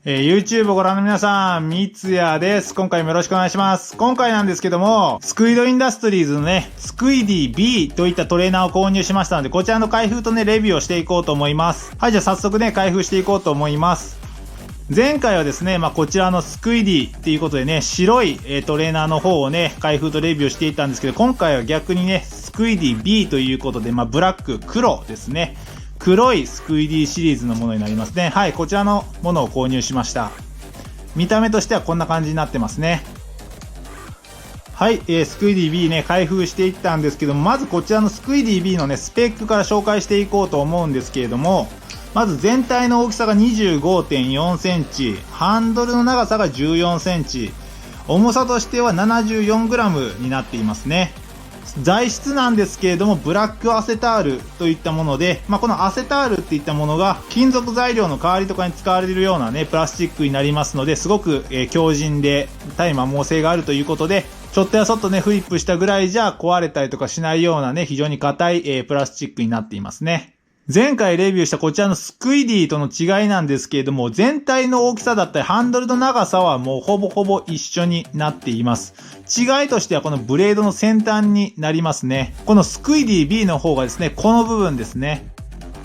YouTube をご覧の皆さん、三ツ矢です。今回もよろしくお願いします。今回なんですけども、スクイドインダストリーズのね、スクイディ B といったトレーナーを購入しましたので、こちらの開封とね、レビューをしていこうと思います。はい、じゃあ早速ね、開封していこうと思います。前回はですね、こちらのスクイディっていうことでね、白い、トレーナーの方をね、開封とレビューしていたんですけど、今回は逆にね、スクイディ B ということで、ブラック、黒ですね。黒いスクイディシリーズのものになりますね。はい、こちらのものを購入しました。見た目としてはこんな感じになってますね。はい、スクイディ B ね、開封していったんですけども、まずこちらのスクイディ B のね、スペックから紹介していこうと思うんですけれども、まず全体の大きさが 25.4 センチ、ハンドルの長さが14センチ、重さとしては 74g になっていますね。材質なんですけれども、ブラックアセタールといったもので、このアセタールっていったものが金属材料の代わりとかに使われるようなね、プラスチックになりますので、すごく、強靭で耐摩耗性があるということで、ちょっとやそっとね、フリップしたぐらいじゃ壊れたりとかしないようなね、非常に硬い、プラスチックになっていますね。前回レビューしたこちらのスクイディとの違いなんですけれども、全体の大きさだったりハンドルの長さはもうほぼほぼ一緒になっています。違いとしてはこのブレードの先端になりますね。このスクイディ B の方がですね、この部分ですね。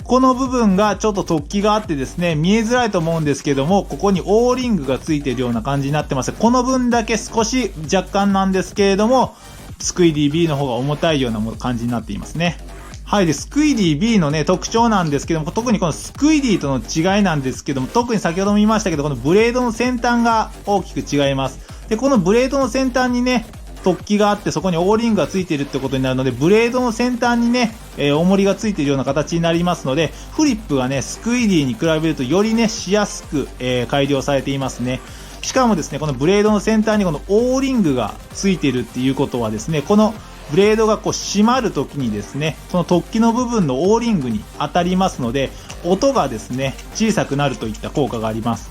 この部分がちょっと突起があってですね、見えづらいと思うんですけども、ここにオーリングがついているような感じになってます。この分だけ少し若干なんですけれども、スクイディ B の方が重たいような感じになっていますね。はい。で、スクイディ B のね、特徴なんですけども、特にこのスクイディとの違いなんですけども、特に先ほども言いましたけど、このブレードの先端が大きく違います。で、このブレードの先端にね、突起があって、そこにオーリングがついているってことになるので、ブレードの先端にね、重りがついているような形になりますので、フリップがね、スクイディに比べるとよりね、しやすく、改良されていますね。しかもですね、このブレードの先端にこのオーリングがついているっていうことはですね、このブレードがこう締まるときにですね、その突起の部分のオーリングに当たりますので、音がですね、小さくなるといった効果があります。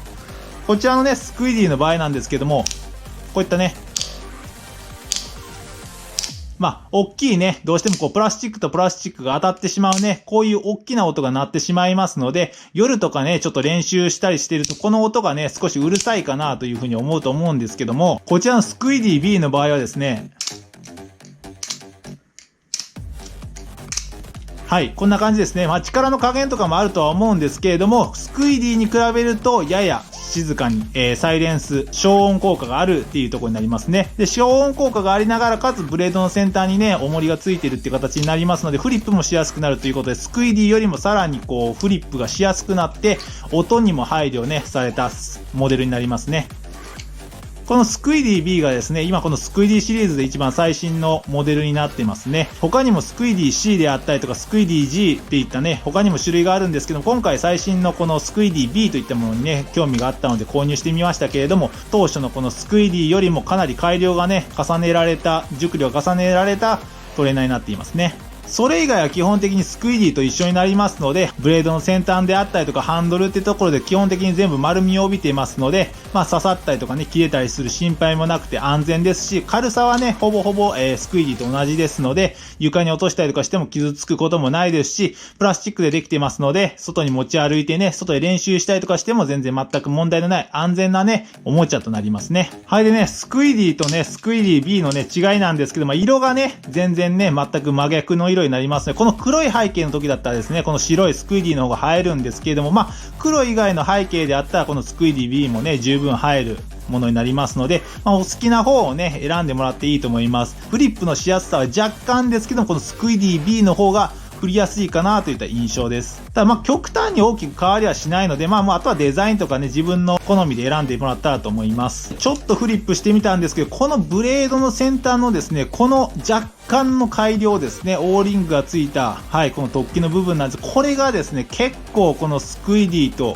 こちらのね、スクイディの場合なんですけども、こういったね、大きいね、どうしてもこうプラスチックとプラスチックが当たってしまうね、こういう大きな音が鳴ってしまいますので、夜とかね、ちょっと練習したりしていると、この音がね、少しうるさいかなというふうに思うと思うんですけども、こちらのスクイディ B の場合はですね、はい、こんな感じですね。力の加減とかもあるとは思うんですけれども、スクイディに比べるとやや静かに、サイレンス、消音効果があるっていうところになりますね。で、消音効果がありながら、かつブレードの先端にね、重りがついてるっていう形になりますので、フリップもしやすくなるということで、スクイディよりもさらにこう、フリップがしやすくなって、音にも配慮ね、されたモデルになりますね。このスクイディ B がですね、今このスクイディシリーズで一番最新のモデルになってますね。他にもスクイディ C であったりとかスクイディ G っていったね、他にも種類があるんですけども、今回最新のこのスクイディ B といったものにね、興味があったので購入してみましたけれども、当初のこのスクイディよりもかなり改良がね、熟慮が重ねられたトレーナーになっていますね。それ以外は基本的にスクイディと一緒になりますので、ブレードの先端であったりとかハンドルってところで基本的に全部丸みを帯びていますので、刺さったりとかね、切れたりする心配もなくて安全ですし、軽さはね、ほぼほぼ、スクイディと同じですので、床に落としたりとかしても傷つくこともないですし、プラスチックでできてますので、外に持ち歩いてね、外で練習したりとかしても全然全く問題のない安全なね、おもちゃとなりますね。はい。でね、スクイディとね、スクイディ B のね、違いなんですけど、色がね、全然ね、全く真逆の色になりますね。この黒い背景の時だったらですね、この白いスクイディの方が映えるんですけれども、黒以外の背景であったらこのスクイディ B もね、十分映えるものになりますので、お好きな方をね、選んでもらっていいと思います。フリップのしやすさは若干ですけども、このスクイディ B の方が振りやすいかなといった印象です。ただ極端に大きく変わりはしないので、あとはデザインとかね、自分の好みで選んでもらったらと思います。ちょっとフリップしてみたんですけど、このブレードの先端のですね、この若干の改良ですね、オーリングがついた、はい、この突起の部分なんです。これがですね、結構このスクイディと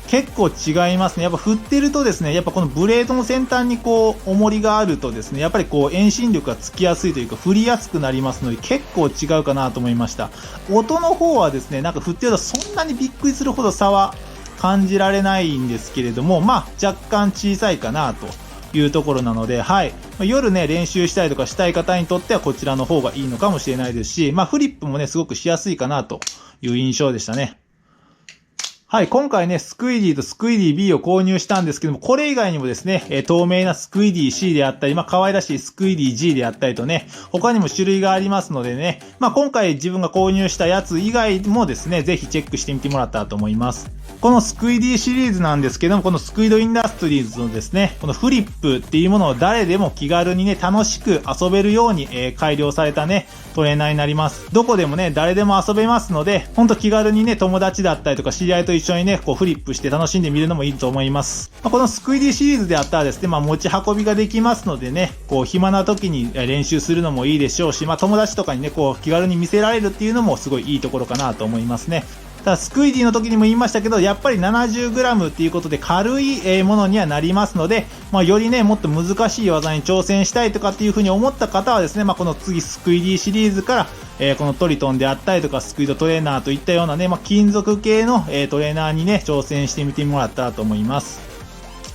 結構違いますね。やっぱ振ってるとですね、やっぱこのブレードの先端にこう重りがあるとですね、やっぱりこう遠心力がつきやすいというか振りやすくなりますので、結構違うかなと思いました。音の方はですね、振ってるとそんなにびっくりするほど差は感じられないんですけれども、若干小さいかなというところなので、はい。夜ね、練習したりとかしたい方にとってはこちらの方がいいのかもしれないですし、フリップもね、すごくしやすいかなという印象でしたね。はい、今回ね、スクイディとスクイディ B を購入したんですけども、これ以外にもですね、透明なスクイディ C であったり、可愛らしいスクイディ G であったりとね、他にも種類がありますのでね、今回自分が購入したやつ以外もですね、ぜひチェックしてみてもらったらと思います。このスクイディシリーズなんですけども、このスクイドインダストリーズのですね、このフリップっていうものを誰でも気軽にね、楽しく遊べるように、改良されたね、トレーナーになります。どこでもね、誰でも遊べますので、ほんと気軽にね、友達だったりとか知り合いと一緒にね、こうフリップして楽しんでみるのもいいと思います。このスクイディシリーズであったらですね、持ち運びができますのでね、こう暇な時に練習するのもいいでしょうし、友達とかにね、こう気軽に見せられるっていうのもすごいいいところかなと思いますね。ただスクイディの時にも言いましたけど、やっぱり 70g っていうことで軽いものにはなりますので、よりね、もっと難しい技に挑戦したいとかっていう風に思った方はですね、この次スクイディシリーズから、このトリトンであったりとかスクイドトレーナーといったようなね、金属系の、トレーナーにね、挑戦してみてもらったらと思います。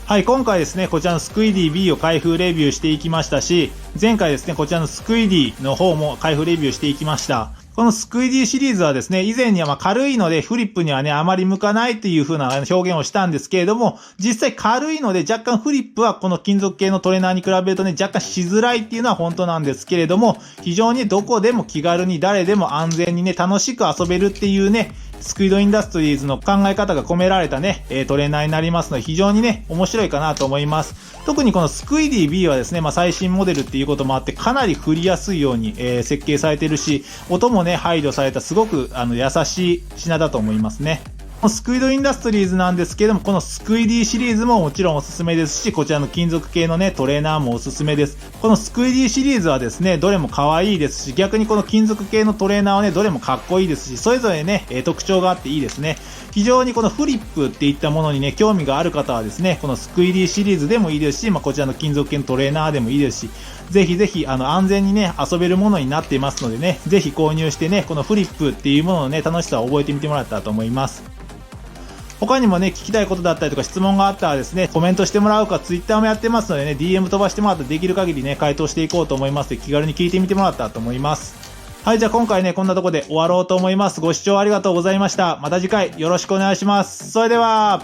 はい、今回ですね、こちらのスクイディ B を開封レビューしていきましたし、前回ですね、こちらのスクイディの方も開封レビューしていきました。このスクイディシリーズはですね、以前には軽いのでフリップにはね、あまり向かないという風な表現をしたんですけれども、実際軽いので若干フリップはこの金属系のトレーナーに比べるとね、若干しづらいっていうのは本当なんですけれども、非常にどこでも気軽に誰でも安全にね、楽しく遊べるっていうね、スクイドインダストリーズの考え方が込められたね、トレーナーになりますので非常にね、面白いかなと思います。特にこのスクイディ B はですね、最新モデルっていうこともあってかなり振りやすいように、設計されてるし、音もね、配慮されたすごく優しい品だと思いますね。スクイドインダストリーズなんですけれども、このスクイディシリーズももちろんおすすめですし、こちらの金属系のね、トレーナーもおすすめです。このスクイディシリーズはですね、どれも可愛いですし、逆にこの金属系のトレーナーはね、どれもかっこいいですし、それぞれね、特徴があっていいですね。非常にこのフリップっていったものにね、興味がある方はですね、このスクイディシリーズでもいいですし、こちらの金属系のトレーナーでもいいですし、ぜひぜひ安全にね、遊べるものになっていますのでね、ぜひ購入してね、このフリップっていうもののね、楽しさを覚えてみてもらったらと思います。他にもね、聞きたいことだったりとか質問があったらですね、コメントしてもらうか、Twitter もやってますのでね、DM 飛ばしてもらったらできる限りね、回答していこうと思いますので、気軽に聞いてみてもらったらと思います。はい、じゃあ今回ね、こんなとこで終わろうと思います。ご視聴ありがとうございました。また次回よろしくお願いします。それでは。